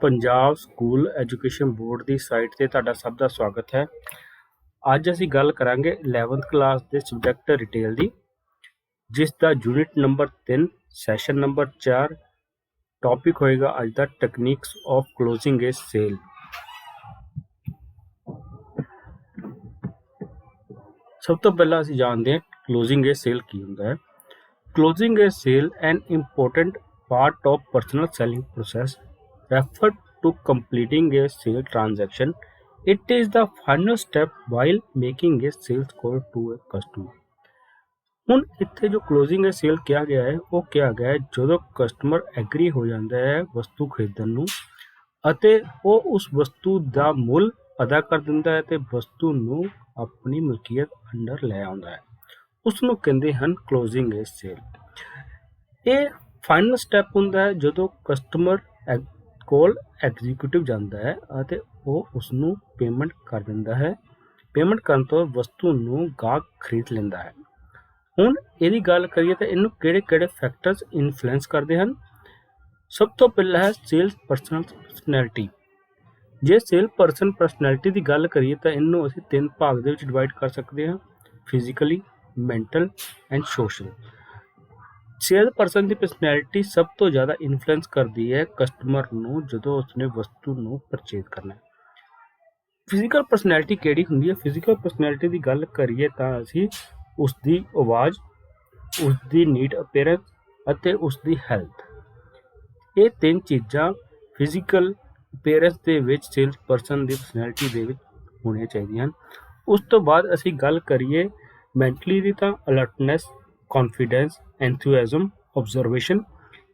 Punjab school education board ਦੀ site ਤੇ ਤੁਹਾਡਾ ਸਭ ਦਾ ਸਵਾਗਤ ਹੈ। ਅੱਜ ਅਸੀਂ ਗੱਲ ਕਰਾਂਗੇ 11th ਕਲਾਸ ਦੇ ਸਬਜੈਕਟ ਰਿਟੇਲ ਦੀ, ਜਿਸ ਦਾ unit number 3 session number 4 topic ਹੋਏਗਾ ਅੱਜ ਦਾ techniques of closing a sale. ਸਭ ਤੋਂ ਪਹਿਲਾਂ ਅਸੀਂ ਜਾਣਦੇ ਹਾਂ ਕਲੋਜ਼ਿੰਗ ਏ ਸੇਲ ਕੀ ਹੁੰਦਾ ਹੈ। Closing a sale, an important part of personal selling process, referred to completing a sale transaction. It is the final step while making a sales call to a customer. ਹੁਣ ਇੱਥੇ ਜੋ closing a sale ਕਿਹਾ ਗਿਆ ਹੈ ਉਹ ਕਿਹਾ ਗਿਆ ਹੈ ਜਦੋਂ ਕਸਟਮਰ ਐਗਰੀ ਹੋ ਜਾਂਦਾ ਹੈ ਵਸਤੂ ਖਰੀਦਣ ਨੂੰ ਅਤੇ ਉਹ ਉਸ ਵਸਤੂ ਦਾ ਮੁੱਲ ਅਦਾ ਕਰ ਦਿੰਦਾ ਹੈ ਤੇ ਵਸਤੂ ਨੂੰ ਆਪਣੀ ਮਲਕੀਅਤ ਅੰਡਰ ਲੈ ਆਉਂਦਾ ਹੈ, ਉਸ ਨੂੰ ਕਹਿੰਦੇ ਹਨ ਕਲੋਜ਼ਿੰਗ ਏ ਸੇਲ। ਇਹ ਫਾਈਨਲ ਸਟੈਪ ਹੁੰਦਾ ਹੈ ਜਦੋਂ ਕਸਟਮਰ ਕੋਲ ਐਗਜ਼ੀਕਿਊਟਿਵ ਜਾਂਦਾ ਹੈ ਅਤੇ ਉਹ ਉਸ ਨੂੰ ਪੇਮੈਂਟ ਕਰ ਦਿੰਦਾ ਹੈ। ਪੇਮੈਂਟ ਕਰਨ ਤੋਂ ਵਸਤੂ ਨੂੰ ਗਾਹਕ ਖਰੀਦ ਲੈਂਦਾ ਹੈ। ਹੁਣ ਇਹਦੀ ਗੱਲ ਕਰੀਏ ਤਾਂ ਇਹਨੂੰ ਕਿਹੜੇ ਫੈਕਟਰਸ ਇਨਫਲੂਐਂਸ ਕਰਦੇ ਹਨ। ਸਭ ਤੋਂ ਪਹਿਲਾਂ ਹੈ ਸੇਲਸ ਪਰਸਨ ਪਰਸਨੈਲਿਟੀ। ਜੇ ਸੇਲ ਪਰਸਨ ਪਰਸਨੈਲਿਟੀ ਦੀ ਗੱਲ ਕਰੀਏ ਤਾਂ ਇਹਨੂੰ ਅਸੀਂ 3 ਭਾਗ ਦੇ ਵਿੱਚ ਡਿਵਾਈਡ ਕਰ ਸਕਦੇ ਹਾਂ: physically, mental and social. Sale person the personality ਸਭ ਤੋਂ ਜ਼ਿਆਦਾ ਇਨਫਲੂਐਂਸ ਕਰਦੀ ਹੈ ਕਸਟਮਰ ਨੂੰ ਜਦੋਂ ਉਸਨੇ ਵਸਤੂ ਨੂੰ ਪਰਚੇਜ਼ ਕਰਨਾ ਹੈ। ਫਿਜ਼ੀਕਲ ਪਰਸਨੈਲਿਟੀ ਕਿਹੜੀ ਹੁੰਦੀ ਹੈ? ਫਿਜ਼ੀਕਲ ਪਰਸਨੈਲਿਟੀ ਦੀ ਗੱਲ ਕਰੀਏ ਤਾਂ ਅਸੀਂ ਉਸਦੀ ਆਵਾਜ਼, ਉਸਦੀ ਨੀਟ ਅਪੀਅਰੈਂਸ ਅਤੇ ਉਸਦੀ ਹੈਲਥ, ਇਹ 3 ਚੀਜ਼ਾਂ ਫਿਜ਼ੀਕਲ ਅਪੀਅਰੈਂਸ ਦੇ ਵਿੱਚ ਸੇਲਸ ਪਰਸਨ ਦੀ ਪਰਸਨੈਲਿਟੀ ਦੇ ਵਿੱਚ ਹੋਣੀਆਂ ਚਾਹੀਦੀਆਂ ਹਨ। ਉਸ ਤੋਂ ਬਾਅਦ ਅਸੀਂ ਗੱਲ ਕਰੀਏ ਮੈਂਟਲੀ ਦੀ ਤਾਂ ਅਲਰਟਨੈਸ, ਕੌਨਫੀਡੈਂਸ, ਐਂਥੂਜ਼ਿਆਜ਼ਮ, ਆਬਜ਼ਰਵੇਸ਼ਨ,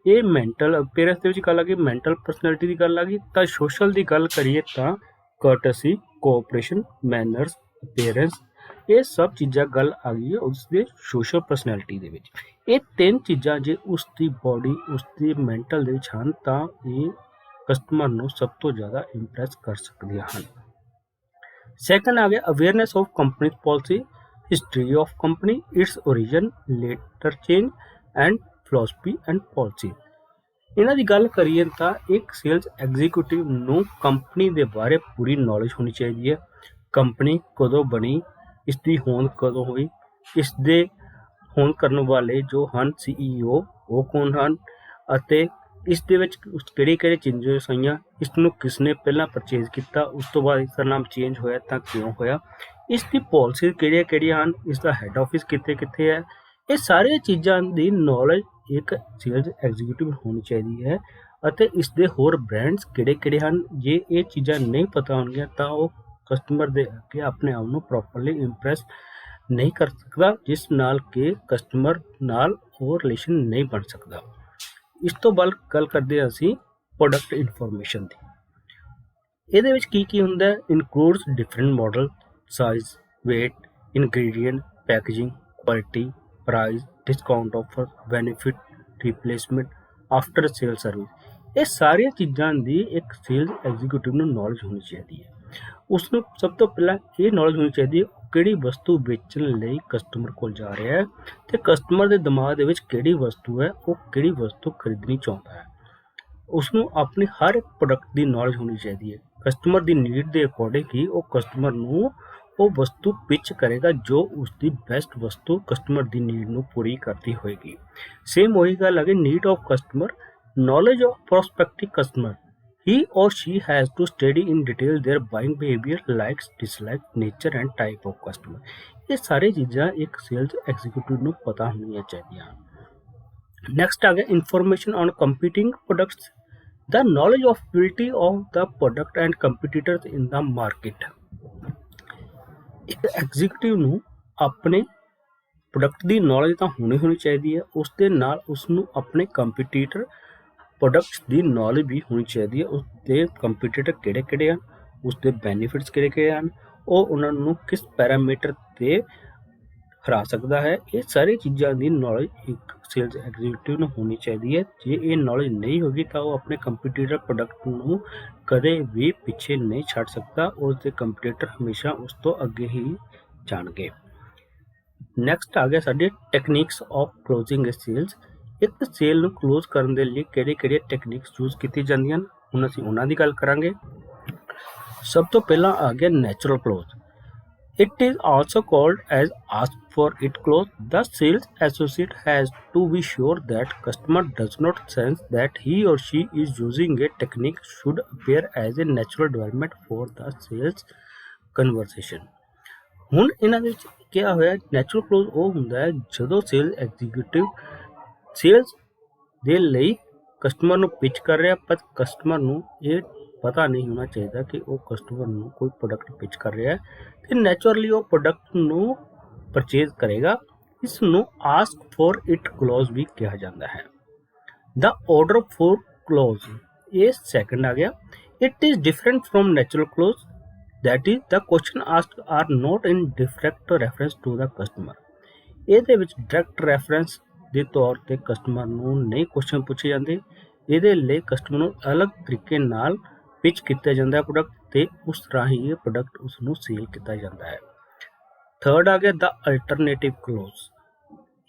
ਇਹ ਮੈਂਟਲ ਅਪੀਅਰੈਂਸ ਦੇ ਵਿੱਚ ਗੱਲ ਆ ਗਈ। ਮੈਂਟਲ ਪਰਸਨੈਲਿਟੀ ਦੀ ਗੱਲ ਆ ਗਈ। ਤਾਂ ਸੋਸ਼ਲ ਦੀ ਗੱਲ ਕਰੀਏ ਤਾਂ ਕਰਟਸੀ, ਕੋਆਪਰੇਸ਼ਨ, ਮੈਨਰਸ, ਅਪੀਅਰੈਂਸ, ਇਹ ਸਭ ਚੀਜ਼ਾਂ ਗੱਲ ਆ ਗਈ ਹੈ ਉਸਦੇ ਸੋਸ਼ਲ ਪਰਸਨੈਲਿਟੀ ਦੇ ਵਿੱਚ। ਇਹ 3 ਚੀਜ਼ਾਂ ਜੇ ਉਸਦੀ ਬੋਡੀ, ਉਸਦੀ ਮੈਂਟਲ ਦੇ ਵਿੱਚ ਹਨ ਤਾਂ ਇਹ ਕਸਟਮਰ ਨੂੰ ਸਭ ਤੋਂ ਜ਼ਿਆਦਾ ਇੰਪ੍ਰੈਸ ਕਰ ਸਕਦੀਆਂ ਹਨ। ਸੈਕੰਡ ਆ ਗਿਆ awareness of company policy, history of company, its origin, later change and philosophy and policy। ਇਹਨਾਂ ਦੀ ਗੱਲ ਕਰੀਏ ਤਾਂ ਇੱਕ ਸੇਲਸ ਐਗਜ਼ੀਕਿਊਟਿਵ ਨੂੰ ਕੰਪਨੀ ਦੇ ਬਾਰੇ ਪੂਰੀ ਨੌਲੇਜ ਹੋਣੀ ਚਾਹੀਦੀ ਹੈ। ਕੰਪਨੀ ਕਦੋਂ ਬਣੀ, ਇਸ ਦੀ ਹੋਂਦ ਕਦੋਂ ਹੋਈ, ਇਸ ਦੇ ਹੋਂਦ ਕਰਨ ਵਾਲੇ ਜੋ ਹਨ CEO ਉਹ ਕੌਣ ਹਨ ਅਤੇ ਇਸ ਦੇ ਵਿੱਚ ਕਿਹੜੇ ਚੇਂਜਸ ਆਈਆਂ, ਇਸ ਨੂੰ ਕਿਸ ਨੇ ਪਹਿਲਾਂ ਪਰਚੇਜ਼ ਕੀਤਾ, ਉਸ ਤੋਂ ਬਾਅਦ ਇਸ ਦਾ ਨਾਮ ਚੇਂਜ ਹੋਇਆ ਤਾਂ ਕਿਉਂ ਹੋਇਆ, ਇਸ ਦੀ ਪਾਲਿਸੀ ਕਿਹੜੀਆਂ ਹਨ, ਇਸ ਦਾ ਹੈੱਡ ਆਫਿਸ ਕਿੱਥੇ ਹੈ। ਇਹ ਸਾਰੀਆਂ ਚੀਜ਼ਾਂ ਦੀ ਨੌਲੇਜ ਇੱਕ ਸੇਲਸ ਐਗਜ਼ੀਕਿਊਟਿਵ ਨੂੰ ਹੋਣੀ ਚਾਹੀਦੀ ਹੈ ਅਤੇ ਇਸ ਦੇ ਹੋਰ ਬ੍ਰਾਂਡਸ ਕਿਹੜੇ ਹਨ। ਜੇ ਇਹ ਚੀਜ਼ਾਂ ਨਹੀਂ ਪਤਾ ਹੋਣਗੀਆਂ ਤਾਂ ਉਹ ਕਸਟਮਰ ਦੇ ਅੱਗੇ ਆਪਣੇ ਆਪ ਨੂੰ ਪ੍ਰੋਪਰਲੀ ਇੰਪ੍ਰੈਸ ਨਹੀਂ ਕਰ ਸਕਦਾ, ਜਿਸ ਨਾਲ ਕਿ ਕਸਟਮਰ ਨਾਲ ਉਹ ਰਿਲੇਸ਼ਨ ਨਹੀਂ ਬਣ ਸਕਦਾ। ਇਸ ਤੋਂ ਬਾਅਦ ਗੱਲ ਕਰਦੇ ਹਾਂ ਅਸੀਂ ਪ੍ਰੋਡਕਟ ਇਨਫੋਰਮੇਸ਼ਨ ਦੀ। ਇਹਦੇ ਵਿੱਚ ਕੀ ਹੁੰਦਾ ਹੈ? Includes different model, size, weight, ingredient, packaging, quality, price, discount offer, benefit, replacement, after sale service। ਇਹ ਸਾਰੀਆਂ ਚੀਜ਼ਾਂ ਦੀ ਇੱਕ ਸੇਲਸ ਐਗਜ਼ੀਕਿਊਟਿਵ ਨੂੰ ਨੌਲੇਜ ਹੋਣੀ ਚਾਹੀਦੀ ਹੈ। ਉਸ ਨੂੰ ਸਭ ਤੋਂ ਪਹਿਲਾਂ ਇਹ ਨੌਲੇਜ ਹੋਣੀ ਚਾਹੀਦੀ ਹੈ ਕਿਹੜੀ ਵਸਤੂ ਵੇਚਣ ਲਈ ਕਸਟਮਰ ਕੋਲ ਜਾ ਰਿਹਾ ਹੈ ਤੇ ਕਸਟਮਰ ਦੇ ਦਿਮਾਗ ਦੇ ਵਿੱਚ ਕਿਹੜੀ ਵਸਤੂ ਹੈ, ਉਹ ਕਿਹੜੀ ਵਸਤੂ ਖਰੀਦਣੀ ਚਾਹੁੰਦਾ ਹੈ। ਉਸ ਨੂੰ ਆਪਣੀ ਹਰ ਇੱਕ ਪ੍ਰੋਡਕਟ ਦੀ ਨੌਲੇਜ ਹੋਣੀ ਚਾਹੀਦੀ ਹੈ। ਕਸਟਮਰ ਦੀ ਨੀਡ ਦੇ ਅਕੋਰਡਿੰਗ ਹੀ ਉਹ ਕਸਟਮਰ ਨੂੰ ਉਹ ਵਸਤੂ ਪਿਚ ਕਰੇਗਾ ਜੋ ਉਸਦੀ ਬੈਸਟ ਵਸਤੂ ਕਸਟਮਰ ਦੀ ਨੀਡ ਨੂੰ ਪੂਰੀ ਕਰਦੀ ਹੋਏਗੀ। ਸੇਮ ਉਹੀ ਗੱਲ ਹੈ ਕਿ need of customer, knowledge of prospective customer, he or she has to study in detail their buying behavior, likes, dislikes, nature and type of customer। ਇਹ ਸਾਰੇ ਚੀਜ਼ਾਂ ਇੱਕ ਸੇਲਸ ਐਗਜ਼ੀਕਿਊਟਿਵ ਨੂੰ ਪਤਾ ਹੋਣੀਆਂ ਚਾਹੀਦੀਆਂ ਹਨ। ਨੈਕਸਟ ਆ ਗਿਆ information on competing products, the knowledge of ability of the product and competitors in the market। ਇੱਕ ਐਗਜ਼ੀਕਿਊਟਿਵ ਨੂੰ ਆਪਣੇ ਪ੍ਰੋਡਕਟ ਦੀ ਨੌਲੇਜ ਤਾਂ ਹੋਣੀ ਚਾਹੀਦੀ ਹੈ, ਉਸ ਦੇ ਨਾਲ ਉਸ ਨੂੰ ਆਪਣੇ ਕੰਪੀਟੀਟਰ ਪ੍ਰੋਡਕਟਸ ਦੀ ਨੌਲੇਜ ਵੀ ਹੋਣੀ ਚਾਹੀਦੀ ਹੈ। ਉਸ ਦੇ ਕੰਪੀਟੀਟਰ ਕਿਹੜੇ ਹਨ, ਉਸ ਦੇ ਬੈਨੀਫਿਟਸ ਕਿਹੜੇ ਹਨ, ਉਹ ਉਹਨਾਂ ਨੂੰ ਕਿਸ ਪੈਰਾਮੀਟਰ 'ਤੇ ਹਰਾ ਸਕਦਾ ਹੈ। ਇਹ ਸਾਰੀ ਚੀਜ਼ਾਂ ਦੀ ਨੌਲੇਜ ਇੱਕ ਸੇਲਸ ਐਗਜ਼ੀਕਿਊਟਿਵ ਨੂੰ ਹੋਣੀ ਚਾਹੀਦੀ ਹੈ। ਜੇ ਇਹ ਨੌਲੇਜ ਨਹੀਂ ਹੋਗੀ ਤਾਂ ਉਹ ਆਪਣੇ ਕੰਪੀਟੀਟਰ ਪ੍ਰੋਡਕਟ ਨੂੰ ਕਦੇ ਵੀ ਪਿੱਛੇ ਨਹੀਂ ਛੱਡ ਸਕਦਾ, ਉਸ ਦੇ ਕੰਪੀਟੀਟਰ ਹਮੇਸ਼ਾ ਉਸ ਤੋਂ ਅੱਗੇ ਹੀ ਜਾਣਗੇ। ਨੈਕਸਟ ਆ ਗਿਆ ਸਾਡੇ techniques of closing A sales. ਇੱਕ ਸੇਲ ਨੂੰ ਕਲੋਜ਼ ਕਰਨ ਦੇ ਲਈ ਕਿਹੜੇ ਟੈਕਨੀਕਸ ਯੂਜ਼ ਕੀਤੀ ਜਾਂਦੀਆਂ ਹਨ। ਹੁਣ ਅਸੀਂ ਉਹਨਾਂ ਦੀ ਗੱਲ ਕਰਾਂਗੇ। ਸਭ ਤੋਂ ਪਹਿਲਾਂ ਆ ਗਿਆ natural close. It is also called as ask for it clause. The sales associate has to be sure that customer does not sense that he or she is using a technique should appear as a natural development for the sales conversation. ਹੁਣ ਇਹਨਾਂ ਦੇ ਵਿੱਚ ਕਿਹਾ ਹੋਇਆ natural close ਉਹ ਹੁੰਦਾ ਹੈ ਜਦੋਂ ਸੇਲਸ ਐਗਜ਼ੀਕਿਊਟਿਵ ਸੇਲਸ ਦੇ ਲਈ ਕਸਟਮਰ ਨੂੰ ਪਿਚ ਕਰ ਰਿਹਾ, ਪਰ ਕਸਟਮਰ ਨੂੰ ਇਹ ਪਤਾ ਨਹੀਂ ਹੋਣਾ ਚਾਹੀਦਾ ਕਿ ਉਹ ਕਸਟਮਰ ਨੂੰ ਕੋਈ ਪ੍ਰੋਡਕਟ ਪਿਚ ਕਰ ਰਿਹਾ ਹੈ ਤੇ ਨੈਚੁਰਲੀ ਉਹ ਪ੍ਰੋਡਕਟ ਨੂੰ ਪਰਚੇਜ਼ ਕਰੇਗਾ। ਇਸ ਨੂੰ ਆਸਕ ਫॉर ਇਟ ਕਲੋਜ਼ ਵੀ ਕਿਹਾ ਜਾਂਦਾ ਹੈ। ਦ ਆਰਡਰ ਫॉर ਕਲੋਜ਼ ਇਹ ਸੈਕੰਡ ਆ ਗਿਆ। It is different from natural close, that is the question asked are not in direct reference to the customer. ਇਹਦੇ ਵਿੱਚ ਡਾਇਰੈਕਟ ਰੈਫਰੈਂਸ ਦੇ ਤੌਰ ਤੇ ਕਸਟਮਰ ਨੂੰ ਨਹੀਂ ਕੁਐਸਚਨ ਪੁੱਛੇ ਜਾਂਦੇ, ਇਹਦੇ ਲਈ ਕਸਟਮਰ ਨੂੰ ਅਲੱਗ ਤਰੀਕੇ ਨਾਲ ਪਿਚ ਕੀਤਾ ਜਾਂਦਾ ਹੈ ਪ੍ਰੋਡਕਟ ਤੇ ਉਸ ਤਰ੍ਹਾਂ ਹੀ ਇਹ ਪ੍ਰੋਡਕਟ ਉਸ ਨੂੰ ਸੇਲ ਕੀਤਾ ਜਾਂਦਾ ਹੈ। ਥਰਡ ਆ ਗਿਆ the alternative close.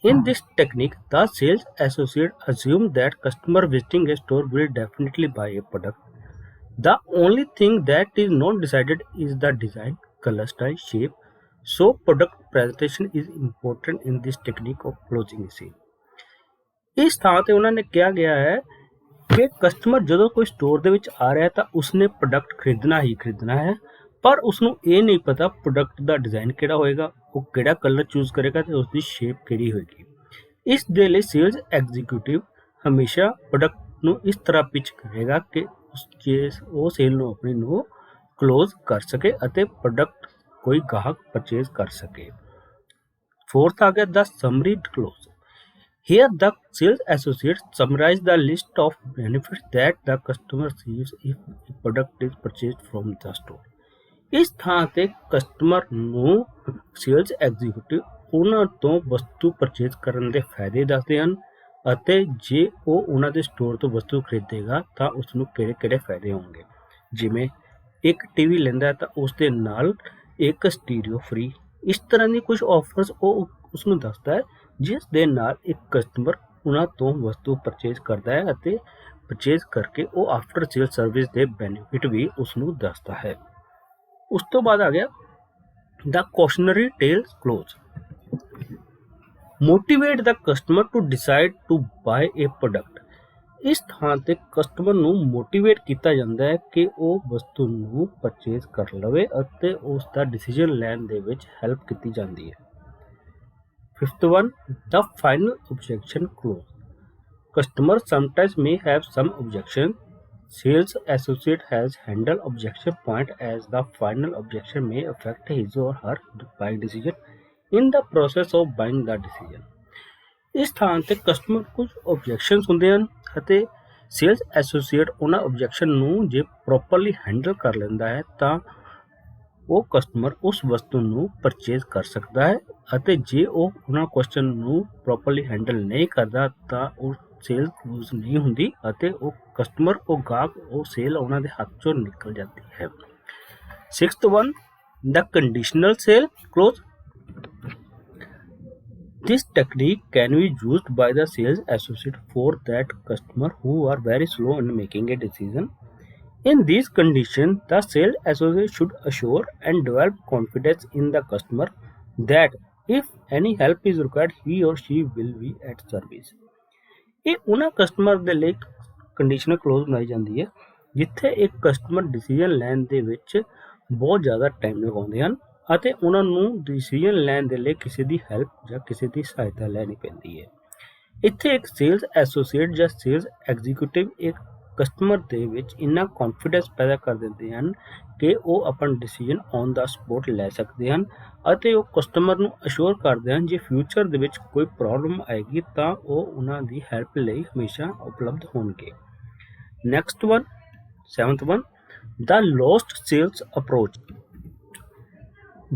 In this technique, the sales associate assume that customer visiting a store will definitely buy a product. The only thing that is not decided is the design, color, style, shape. So product presentation is important in this technique of closing a sale. ਇਸ ਥਾਂ ਤੇ ਉਹਨਾਂ ਨੇ ਕਿਹਾ ਗਿਆ ਹੈ ਕਿ customer ਜਦੋਂ ਕੋਈ ਸਟੋਰ ਦੇ ਵਿੱਚ ਆ ਰਿਹਾ ਤਾਂ ਉਸਨੇ ਪ੍ਰੋਡਕਟ ਖਰੀਦਣਾ ਹੀ ਖਰੀਦਣਾ ਹੈ, ਪਰ ਉਸਨੂੰ ਇਹ ਨਹੀਂ ਪਤਾ ਪ੍ਰੋਡਕਟ ਦਾ ਡਿਜ਼ਾਈਨ ਕਿਹੜਾ ਹੋਏਗਾ, ਉਹ ਕਿਹੜਾ ਕਲਰ ਚੂਜ਼ ਕਰੇਗਾ ਤੇ ਉਸਦੀ ਸ਼ੇਪ ਕਿਹੜੀ ਹੋਏਗੀ। ਇਸ ਦੇ ਲਈ ਸੇਲਸ ਐਗਜ਼ੀਕਿਊਟਿਵ ਹਮੇਸ਼ਾ ਪ੍ਰੋਡਕਟ ਨੂੰ ਇਸ ਤਰ੍ਹਾਂ ਪਿਚ ਕਰੇਗਾ ਕਿ ਉਹ ਸੇਲ ਨੂੰ ਆਪਣੀ ਨੂੰ ਕਲੋਜ਼ ਕਰ ਸਕੇ ਅਤੇ ਪ੍ਰੋਡਕਟ ਕੋਈ ਗਾਹਕ ਪਰਚੇਜ਼ ਕਰ ਸਕੇ। ਫੋਰਥ ਆ ਗਿਆ the summary close. Here the sales associates summarize the list of benefits that the customer receives if a product is purchased from the store. ਇਸ ਥਾਂ ਤੇ ਕਸਟਮਰ ਨੂੰ ਸੇਲਸ ਐਗਜ਼ੀਕਿਊਟਿਵ ਉਹਨਾਂ ਤੋਂ ਵਸਤੂ ਪਰਚੇਜ਼ ਕਰਨ ਦੇ ਫਾਇਦੇ ਦੱਸਦੇ ਹਨ ਅਤੇ ਜੇ ਉਹ ਉਹਨਾਂ ਦੇ ਸਟੋਰ ਤੋਂ ਵਸਤੂ ਖਰੀਦੇਗਾ ਤਾਂ ਉਸ ਨੂੰ ਕਿਹੜੇ ਫਾਇਦੇ ਹੋਣਗੇ। ਜਿਵੇਂ ਇੱਕ ਟੀਵੀ ਲੈਂਦਾ ਤਾਂ ਉਸ ਦੇ ਨਾਲ ਇੱਕ ਸਟੀਰੀਓ ਫ੍ਰੀ, ਇਸ ਤਰ੍ਹਾਂ ਦੀ ਕੁਝ ਆਫਰਸ ਉਹ ਉਸ ਨੂੰ ਦੱਸਦਾ ਹੈ ਜਿਸ ਦੇ ਨਾਲ ਇੱਕ ਕਸਟਮਰ ਉਹਨਾਂ ਤੋਂ ਵਸਤੂ ਪਰਚੇਜ਼ ਕਰਦਾ ਹੈ ਅਤੇ ਪਰਚੇਜ਼ ਕਰਕੇ ਉਹ ਆਫਟਰ ਸੇਲ ਸਰਵਿਸ ਦੇ ਬੈਨੀਫਿਟ ਵੀ ਉਸ ਨੂੰ ਦੱਸਦਾ ਹੈ। ਉਸ ਤੋਂ ਬਾਅਦ ਆ ਗਿਆ the cautionary tales close. Motivate the customer to decide to buy a product. ਇਸ ਥਾਂ ਤੇ ਕਸਟਮਰ ਨੂੰ ਮੋਟੀਵੇਟ ਕੀਤਾ ਜਾਂਦਾ ਹੈ ਕਿ ਉਹ ਵਸਤੂ ਨੂੰ ਪਰਚੇਜ਼ ਕਰ ਲਵੇ ਅਤੇ ਉਸ ਦਾ ਡਿਸੀਜਨ ਲੈਣ ਦੇ ਵਿੱਚ ਹੈਲਪ ਕੀਤੀ ਜਾਂਦੀ ਹੈ। Fifth one, the final objection clause. Customer sometimes may have some objection. Sales associate has handled objection point as the final objection may affect his or her buying decision in the process of buying the decision. ਇਸ ਥਾਂ ਤੇ customer ਕੁਝ ਓਬਜੈਕਸ਼ਨਸ ਹੁੰਦੇ ਹਨ ਅਤੇ sales associate ਉਹਨਾਂ objection ਨੂੰ ਜੇ ਪ੍ਰੋਪਰਲੀ ਹੈਂਡਲ ਕਰ ਲੈਂਦਾ ਹੈ ਤਾਂ ਉਹ ਕਸਟਮਰ ਉਸ ਵਸਤੂ ਨੂੰ ਪਰਚੇਜ਼ ਕਰ ਸਕਦਾ ਹੈ ਅਤੇ ਜੇ ਉਹ ਉਹਨਾਂ ਕੁਐਸਚਨ ਨੂੰ ਪ੍ਰੋਪਰਲੀ ਹੈਂਡਲ ਨਹੀਂ ਕਰਦਾ ਤਾਂ ਉਹ ਸੇਲ ਕਲੋਜ਼ ਨਹੀਂ ਹੁੰਦੀ ਅਤੇ ਉਹ ਕਸਟਮਰ ਉਹ ਗਾਹਕ ਉਹ ਸੇਲ ਉਹਨਾਂ ਦੇ ਹੱਥ ਚੋਂ ਨਿਕਲ ਜਾਂਦੀ ਹੈ। Sixth one the conditional sale close. This technique can be used by the sales associate for that customer who are very slow in making a decision. In these conditions, the sales associate should assure and develop confidence in the customer that if any help is required, he or she will be at service. ਇਹ ਉਹਨਾਂ customer ਦੇ ਲਈ conditional close ਬਣਾਈ ਜਾਂਦੀ ਹੈ ਜਿੱਥੇ ਇੱਕ customer decision ਲੈਣ ਦੇ ਵਿੱਚ ਬਹੁਤ ਜ਼ਿਆਦਾ ਟਾਈਮ ਲਗਾਉਂਦੇ ਹਨ ਅਤੇ ਉਹਨਾਂ ਨੂੰ ਡਿਸੀਜਨ ਲੈਣ ਦੇ ਲਈ ਕਿਸੇ ਦੀ ਹੈਲਪ ਜਾਂ ਕਿਸੇ ਦੀ ਸਹਾਇਤਾ ਲੈਣੀ ਪੈਂਦੀ ਹੈ। ਇੱਥੇ ਇੱਕ ਸੇਲਸ ਐਸੋਸੀਏਟ ਜਾਂ ਸੇਲਸ ਐਗਜ਼ੀਕਿਊਟਿਵ ਇੱਕ ਕਸਟਮਰ ਦੇ ਵਿੱਚ ਇੰਨਾ ਕੌਨਫੀਡੈਂਸ ਪੈਦਾ ਕਰ ਦਿੰਦੇ ਹਨ ਕਿ ਉਹ ਆਪਣਾ ਡਿਸੀਜਨ ਔਨ ਦਾ ਸਪੋਟ ਲੈ ਸਕਦੇ ਹਨ ਅਤੇ ਉਹ ਕਸਟਮਰ ਨੂੰ ਅਸ਼ੋਰ ਕਰਦੇ ਹਨ ਜੇ ਫਿਊਚਰ ਦੇ ਵਿੱਚ ਕੋਈ ਪ੍ਰੋਬਲਮ ਆਏਗੀ ਤਾਂ ਉਹ ਉਹਨਾਂ ਦੀ ਹੈਲਪ ਲਈ ਹਮੇਸ਼ਾ ਉਪਲਬਧ ਹੋਣਗੇ। Next one, seventh one, the lost sales approach.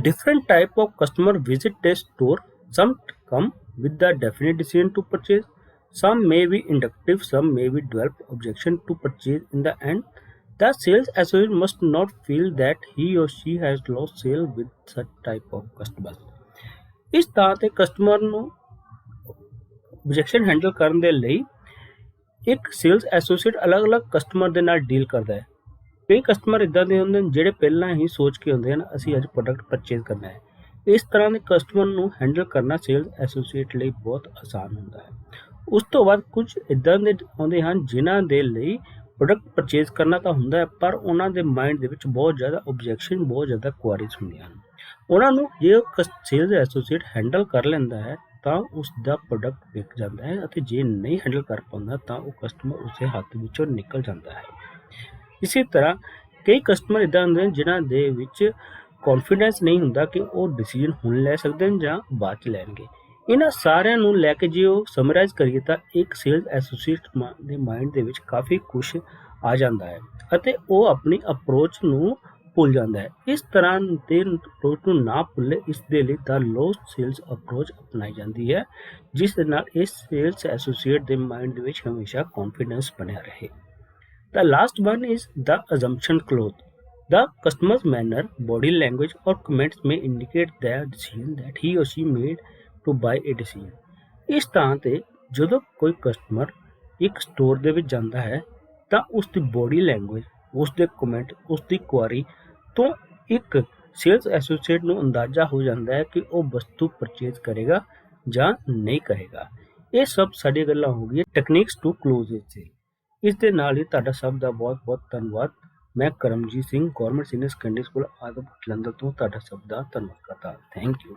Different type of customer visit a store. Some come with the definite decision to purchase. Some may be inductive. Some may be develop objection to purchase in the end. The sales associate must not feel that he or she has lost sale with such type of customers. ਇਸ ਤਰ੍ਹਾਂ ਤੇ customer ਨੂੰ objection handle ਕਰਨ ਦੇ ਲਈ ਇੱਕ sales associate ਅਲੱਗ-ਅਲੱਗ customer ਦੇ ਨਾਲ ਡੀਲ ਕਰਦਾ ਹੈ। ਕਈ ਕਸਟਮਰ ਇਦਾਂ ਦੇ ਹੁੰਦੇ ਨੇ ਜਿਹੜੇ ਪਹਿਲਾਂ ਹੀ ਸੋਚ ਕੇ ਹੁੰਦੇ ਹਨ ਅਸੀਂ ਅੱਜ ਪ੍ਰੋਡਕਟ ਪਰਚੇਜ਼ ਕਰਨਾ ਹੈ। ਇਸ ਤਰ੍ਹਾਂ ਦੇ ਕਸਟਮਰ ਨੂੰ ਹੈਂਡਲ ਕਰਨਾ ਸੇਲਸ ਐਸੋਸੀਏਟ ਲਈ ਬਹੁਤ ਆਸਾਨ ਹੁੰਦਾ ਹੈ। ਉਸ ਤੋਂ ਬਾਅਦ ਕੁਝ ਇਦਾਂ ਦੇ ਆਉਂਦੇ ਹਨ ਜਿਨ੍ਹਾਂ ਦੇ ਲਈ ਪ੍ਰੋਡਕਟ ਪਰਚੇਜ਼ ਕਰਨਾ ਤਾਂ ਹੁੰਦਾ ਹੈ, ਪਰ ਉਹਨਾਂ ਦੇ ਮਾਈਂਡ ਦੇ ਵਿੱਚ ਬਹੁਤ ਜ਼ਿਆਦਾ ਓਬਜੈਕਸ਼ਨ, ਬਹੁਤ ਜ਼ਿਆਦਾ ਕੁਆਰੀਜ਼ ਹੁੰਦੀਆਂ ਹਨ। ਉਹਨਾਂ ਨੂੰ ਜੇ ਸੇਲਸ ਐਸੋਸੀਏਟ ਹੈਂਡਲ ਕਰ ਲੈਂਦਾ ਹੈ ਤਾਂ ਉਸ ਦਾ ਪ੍ਰੋਡਕਟ ਵਿਕ ਜਾਂਦਾ ਹੈ, ਅਤੇ ਜੇ ਨਹੀਂ ਹੈਂਡਲ ਕਰ ਪਾਉਂਦਾ ਤਾਂ ਉਹ ਕਸਟਮਰ ਉਸਦੇ ਹੱਥ ਵਿੱਚੋਂ ਨਿਕਲ ਜਾਂਦਾ ਹੈ। ਇਸੇ ਤਰ੍ਹਾਂ ਕਈ ਕਸਟਮਰ ਇਦਾਂ ਹੁੰਦੇ ਨੇ ਜਿਨ੍ਹਾਂ ਦੇ ਵਿੱਚ ਕੌਨਫੀਡੈਂਸ ਨਹੀਂ ਹੁੰਦਾ ਕਿ ਉਹ ਡਿਸੀਜਨ ਹੁਣ ਲੈ ਸਕਦੇ ਨੇ ਜਾਂ ਬਾਅਦ 'ਚ ਲੈਣਗੇ। ਇਹਨਾਂ ਸਾਰਿਆਂ ਨੂੰ ਲੈ ਕੇ ਜੇ ਉਹ ਸਮਰਾਈਜ਼ ਕਰੀਏ ਤਾਂ ਇੱਕ ਸੇਲਸ ਐਸੋਸੀਏਟ ਦੇ ਮਾਈਂਡ ਦੇ ਵਿੱਚ ਕਾਫੀ ਕੁਛ ਆ ਜਾਂਦਾ ਹੈ ਅਤੇ ਉਹ ਆਪਣੀ ਅਪਰੋਚ ਨੂੰ ਭੁੱਲ ਜਾਂਦਾ ਹੈ। ਇਸ ਤਰ੍ਹਾਂ ਦੇ ਅਪਰੋਚ ਨੂੰ ਨਾ ਭੁੱਲੇ, ਇਸ ਦੇ ਲਈ ਦਾ ਲੋਸਟ ਸੇਲਸ ਅਪਰੋਚ ਅਪਣਾਈ ਜਾਂਦੀ ਹੈ, ਜਿਸ ਦੇ ਨਾਲ ਇਸ ਸੇਲਸ ਐਸੋਸੀਏਟ ਦੇ ਮਾਈਂਡ ਦੇ ਵਿੱਚ ਹਮੇਸ਼ਾ ਕੌਨਫੀਡੈਂਸ ਬਣਿਆ ਰਹੇ। The last one is the assumption clause. The customer's manner, body language, or comments may indicate their decision that he or she made to buy a decision. ਇਸ ਤਰ੍ਹਾਂ ਤੇ ਜਦੋਂ ਕੋਈ ਕਸਟਮਰ ਇੱਕ ਸਟੋਰ ਦੇ ਵਿੱਚ ਜਾਂਦਾ ਹੈ ਤਾਂ ਉਸ ਦੀ ਬੋਡੀ ਲੈਂਗੁਏਜ, ਉਸ ਦੇ ਕਮੈਂਟ, ਉਸ ਦੀ ਕੁਆਰੀ ਤੋਂ ਇੱਕ ਸੇਲਸ ਐਸੋਸੀਏਟ ਨੂੰ ਅੰਦਾਜ਼ਾ ਹੋ ਜਾਂਦਾ ਹੈ ਕਿ ਉਹ ਵਸਤੂ ਪਰਚੇਜ਼ ਕਰੇਗਾ ਜਾਂ ਨਹੀਂ ਕਰੇਗਾ। ਇਹ ਸਭ ਸਾਡੀਆਂ ਗੱਲਾਂ ਹੋ ਗਈਆਂ ਟੈਕਨੀਕਸ ਟੂ ਕਲੋਜ਼ ਇਟ। ਇਸ ਦੇ ਨਾਲ ਹੀ ਤੁਹਾਡਾ ਸਭ ਦਾ ਬਹੁਤ ਬਹੁਤ ਧੰਨਵਾਦ। ਮੈਂ Karamjit Singh, government senior secondary school Adampur Jalandhar ਤੋਂ ਤੁਹਾਡਾ ਸਭ ਦਾ ਧੰਨਵਾਦ ਕਰਦਾ। Thank you.